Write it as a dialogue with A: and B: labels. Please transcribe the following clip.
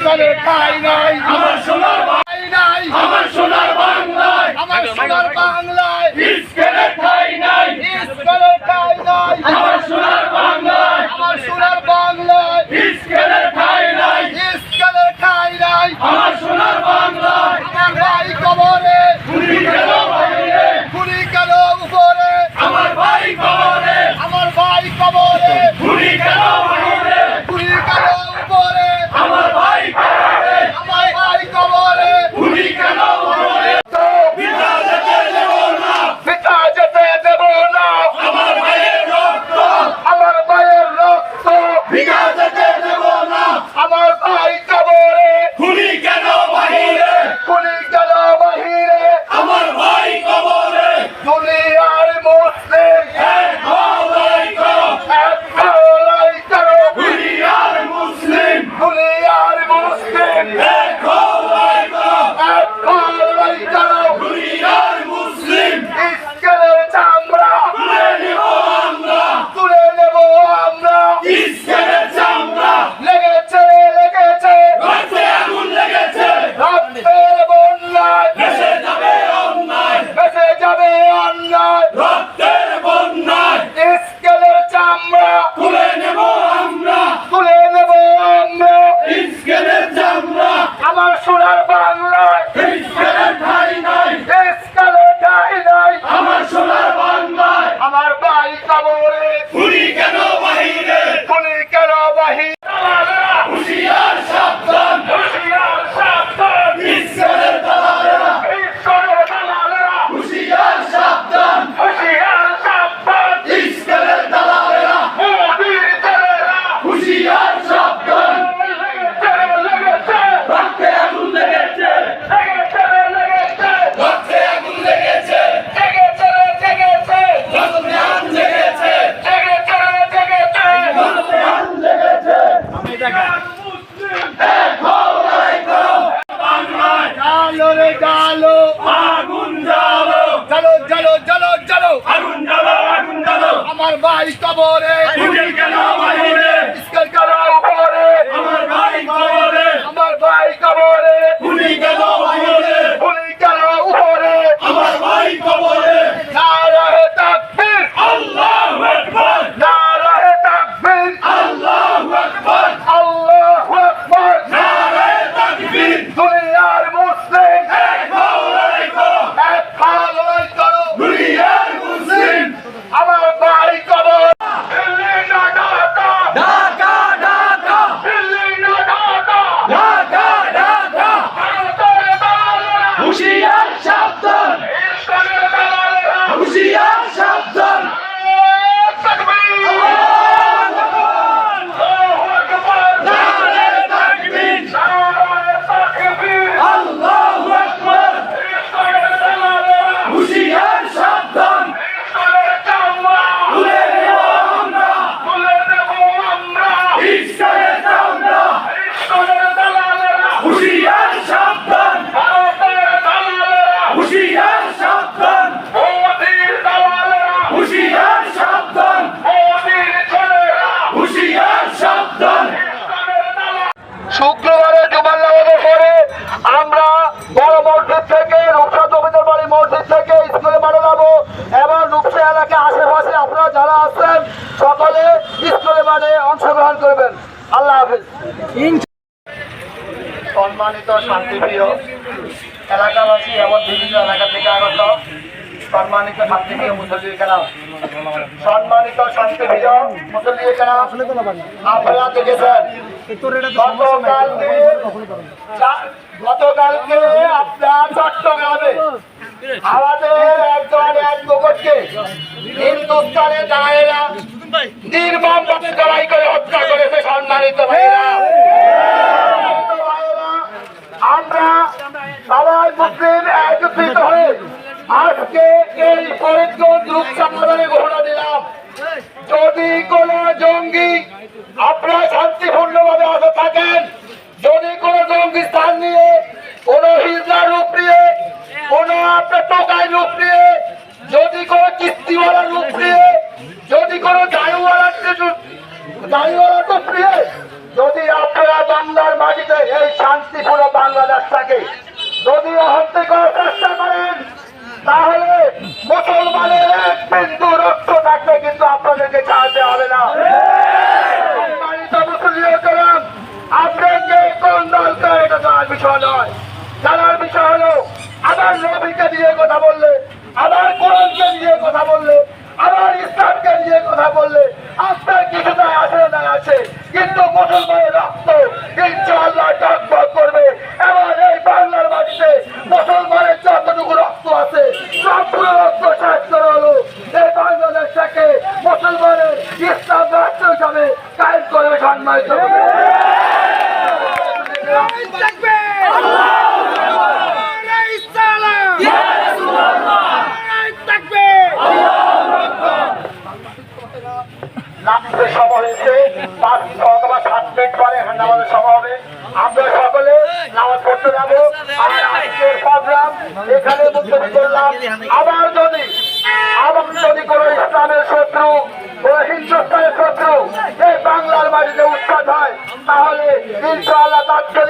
A: ইস্কলে ঠাই নাই
B: আমার সোনার
A: ঠাই নাই
B: আমার সোনার বাংলায়
A: আমার সোনার বাংলায়
B: ইস্কলে ঠাই নাই
A: ইস্কলে ঠাই নাই
B: আমার সোনার বাংলায়
A: আমার সোনার বাংলায়
B: ইস্কলে ঠাই নাই
A: ইস্কলে ঠাই নাই
B: আমার সোনার বাংলায়
A: আমার ভাই কবরে
B: গুলি গেল বাইরে
A: গুলি গেল উপরে
B: আমার ভাই কবরে
A: আমার ভাই কবরে
B: গুলি গেল বাইরে
A: গুলি গেল উপরে
B: আমার ভাই কবরে
A: আমার ভাই কবরে
B: গুলি গেল বাইরে বিনা যেতে দেব না
A: পিতা যেতে দেব না
B: আমার ভাইয়ের রক্ত
A: আমার ভাইয়ের রক্ত
B: বিনা যেতে দেব না
A: আমার ভাই কবরে
B: গুলি গেল বাইরে
A: গুলি গেল বাহিরে
B: আমার ভাই কবরে
A: দুনিয়ার মুসলিম
B: এক হলাই করো
A: এক হলাই করো
B: দুনিয়ার মুসলিম
A: দুনিয়ার মুসলিম
B: এক হলাই করো
A: এক হলাই করো
B: দুনিয়ার মুসলিম
A: ইস্কলের চামড়া
B: তুলে নেব আমরা
A: তুলে নেব আমরা
B: ইস্কলের চামড়া
A: লেগেছে লেগেছে
B: রক্তে আগুন লেগেছে
A: রক্তের বন্যায়
B: ভেসে যাবে অন্যায়
A: বেঁচে যাবে অন্যায়
B: রক্তের বন্যায়
A: ইস্কলের চামড়া
B: তুলে নেব আমরা
A: তুলে নেব আমরা
B: ইস্কলের চামড়া
A: আমার সোনার বাংলায়
B: ইস্কলের ঠাই নাই
A: ইস্কলে ঠাই নাই
B: আমার সোনার বাংলায়
A: আমার ভাই কবরে
B: গুলি কেন বাহিরে
A: গুলি কেন বাহিরে
B: হুঁশিয়ার সাবধান
A: হুঁশিয়ার সাবধান
B: ইস্কলের দালালেরা
A: ইস্কলের দালালেরা
B: হুঁশিয়ার সাবধান
A: হুঁশিয়ার সাবধান
B: ইস্কলের দালালেরা
A: মোদির ছেলেরা
B: হুঁশিয়ার সাবধান
A: লেগেছে লেগেছে
B: রক্তে আগুন লেগেছে
A: লেগেছে লেগেছে
B: রক্তে আগুন লেগেছে
A: লেগেছে লেগেছে
B: রক্তে আগুন লেগেছে
A: লেগেছে লেগেছে
B: রক্তে আগুন লেগেছে এক হলাই করো বাংলায়
A: জালো রে জালো
B: আগুন জ্বালো
A: জালো জালো জালো জালো
B: আগুন জ্বালো আগুন জ্বালো
A: আমার ভাই কবরে
B: গুলি কেন বাহিরে
A: ইস্কল করা উপরে
B: আমার ভাই কবরে
A: আমার ভাই কবরে
B: গুলি কেন বাহিরে
A: গুলি করা উপরে
B: আমার ভাই কবরে
A: নারায়ে তাকবীর
B: আল্লাহু আকবার
A: নারায়ে তাকবীর
B: আল্লাহু আকবার
A: আল্লাহু আকবার
B: নারায়ে তাকবীর
A: দুনিয়ার মুসলিম
B: এক হলাই করো
A: এক হালাই করো
B: দুনিয়ার মুসলিম
A: আমার ভাই কবর দিল্লি না ঢাকা
B: ঢাকা ঢাকা
A: দিল্লি না ঢাকা
B: ঢাকা ঢাকা
A: ভারতের দালালেরা
B: হুঁশিয়ার সাবধান
A: ইস্কলের দালালেরা
B: হুঁশিয়ার সাবধান
A: তাকবীর
B: আল্লাহু আকবার
A: আল্লাহু আকবার
B: নারায়ে তাকবীর
A: নারায়ে তাকবীর
B: আল্লাহু আকবার
A: ইস্কলের দালালেরা
B: হুঁশিয়ার সাবধান
A: ইস্কলের চামড়া
B: তুলে নেব আমরা
A: তুলে নেব আমরা
B: ইস্কলের চামড়া
A: ইস্কলের দালালেরা
B: হুঁশিয়ার সাবধান
A: ভারতের দালালেরা
B: হুঁশিয়ার সাবধান
A: মোদির দালালেরা
B: হুঁশিয়ার সাবধান
A: মোদির ছেলেরা
B: হুঁশিয়ার সাবধান
A: ইস্কলের দালাল শুক্রবারে জুমার নামাজের পরে আমরা বড় মসজিদ থেকে রূপসা জমিদার বাড়ি মসজিদ থেকে স্কুলে মাঠে যাবো এবং রূপসা এলাকা আশেপাশে আপনারা যারা আছেন সকলে স্কুলে মাঠে অংশগ্রহণ করবেন। আল্লাহ হাফেজ। সম্মানিত শান্তিপ্রিয় এলাকাবাসী এবং বিভিন্ন এলাকা থেকে আগত সম্মানিত শান্তিপ্রিয় মুসল্লি কেরাম, সম্মানিত শান্তিপ্রিয় মুসল্লি কেরাম, আপনারা দেখেছেন গতকালকে আপনার চট্টগ্রামে আমাদের একজন অ্যাডভোকেটকে হিন্দুস্তানে দায়েরা নির্মমভাবে জবাই করে হত্যা করেছে। সম্মানিত ভাইরা, আমরা সবাই মুসলিম একত্রিত হয়ে আজকে এই ফরিদগঞ্জ রূপসাগরে ঘোষণা দিলাম, যদি কোন জঙ্গি আপনারা শান্তিপূর্ণভাবে আসে থাকেন, যদি কোন জঙ্গি স্থান নিয়ে কোন হিজড়ার রূপ নিয়ে কোন আপনার টোকাই রূপ নিয়ে যদি কোন কিস্তিওয়ালার রূপ নিয়ে যদি কোন দাড়িওয়ালার রূপ নিয়ে যদি আপনারা বাংলার মাটিতে এই শান্তিপূর্ণ বাংলাদেশটাকে যদি অহন্তি করার চেষ্টা করেন, তাহলে মুসলমানের এক বিন্দু রক্ত থাকলে কিন্তু আপনাদেরকে ছাড়তে হবে না। সম্মানিত মুসলিম, আপনাকে কোন দলকে এটা জানার বিষয় নয়। জানার বিষয় হলো আবার নবীকে দিয়ে কথা বললে, আবার কোরআনকে দিয়ে কথা বললে, আবার ইসলামকে দিয়ে কথা বললে আপনার কিছুটা আসে না আছে, কিন্তু মুসলমানের রক্ত ইনশাআল্লাহ টকবক করবে। এবং এই বাংলার মাটিতে মুসলমানের যতটুকু রক্ত আছে সবগুলো রক্ত শেষ করা হলো এই বাংলাদেশটাকে মুসলমানের ইসলাম রাষ্ট্র হিসাবে কায়েম করবে। সম্মানিত নামাজের সময় হয়েছে, 5 অথবা 7 মিনিট পরে এখানে নামাজের সময় হবে। আমরা সকলে নামাজ পড়তে যাবো। আর আজকের প্রোগ্রাম এখানে মুক্তি করলাম। আবার যদি কোনো ইসলামের শত্রু, কোনো হিন্দুস্তানের শত্রু এই বাংলার মাটিতে উৎখাত হয়, তাহলে ইনশাআল্লাহ তাকে